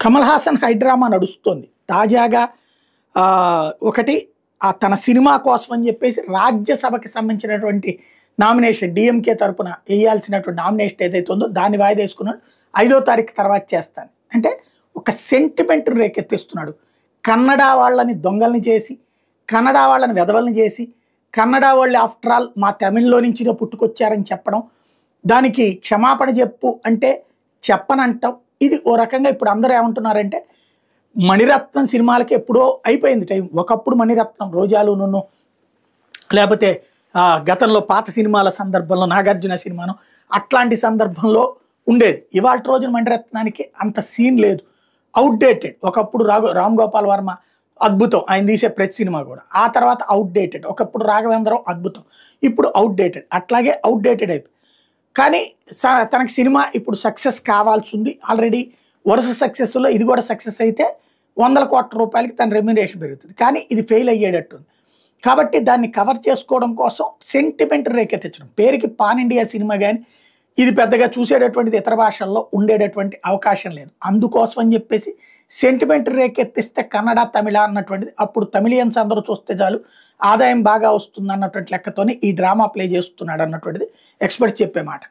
Kamal Haasan high drama నడుస్తుంది తాజాగా. ఒకటి తన సినిమా కోసం అని చెప్పేసి రాజ్యసభకి సంబంధించినటువంటి నామినేషన్ డిఎంకే తరపున వేయాల్సినటువంటి నామినేషన్ ఏదైతే ఉందో దాన్ని వాయిదా వేసుకున్నాడు. 5వ తారీఖు తర్వాత చేస్తాను అంటే ఒక సెంటిమెంట్ రేకెత్తిస్తున్నాడు. కన్నడ వాళ్ళని దొంగల్ని చేసి, కన్నడ వాళ్ళని వెధవల్ని చేసి, కన్నడ వాళ్ళు ఆఫ్టర్ ఆల్ మా తమిళ్లో నుంచి పుట్టుకొచ్చారని చెప్పడం, దానికి క్షమాపణ చెప్పు అంటే చెప్పనంటాం. ఇది ఓ రకంగా ఇప్పుడు అందరూ ఏమంటున్నారంటే మణిరత్నం సినిమాలకి ఎప్పుడో అయిపోయింది టైం. ఒకప్పుడు మణిరత్నం రోజాలు నున్ను, లేకపోతే గతంలో పాత సినిమాల సందర్భంలో నాగార్జున సినిమాను అట్లాంటి సందర్భంలో ఉండేది. ఇవాళ రోజున మణిరత్నానికి అంత సీన్ లేదు, అవుట్డేటెడ్. ఒకప్పుడు రామ్ గోపాల్ వర్మ అద్భుతం, ఆయన తీసే ప్రతి సినిమా కూడా. ఆ తర్వాత అవుట్డేటెడ్. ఒకప్పుడు రాఘవేంద్రరావు అద్భుతం, ఇప్పుడు అవుట్డేటెడ్. అట్లాగే అవుట్డేటెడ్ అయిపోయి కానీ తనకి సినిమా ఇప్పుడు సక్సెస్ కావాల్సి ఉంది. ఆల్రెడీ వరుస సక్సెస్లో ఇది కూడా సక్సెస్ అయితే 100 కోట్ల రూపాయలకి తన రెమ్యునరేషన్ పెరుగుతుంది. కానీ ఇది ఫెయిల్ అయ్యేటట్టుంది. కాబట్టి దాన్ని కవర్ చేసుకోవడం కోసం సెంటిమెంట్ రేకెత్తించడం. పేరుకి పాన్ ఇండియా సినిమా కానీ ఇది పెద్దగా చూసేటటువంటిది ఇతర భాషల్లో ఉండేటటువంటి అవకాశం లేదు. అందుకోసం అని చెప్పేసి సెంటిమెంట్ రేకెత్తిస్తే కన్నడ, తమిళ అన్నటువంటిది అప్పుడు తమిళియన్స్ అందరూ చూస్తే చాలు ఆదాయం బాగా వస్తుంది అన్నటువంటి లెక్కతోనే ఈ డ్రామా ప్లే చేస్తున్నాడు అన్నటువంటిది ఎక్స్పర్ట్స్ చెప్పే మాట.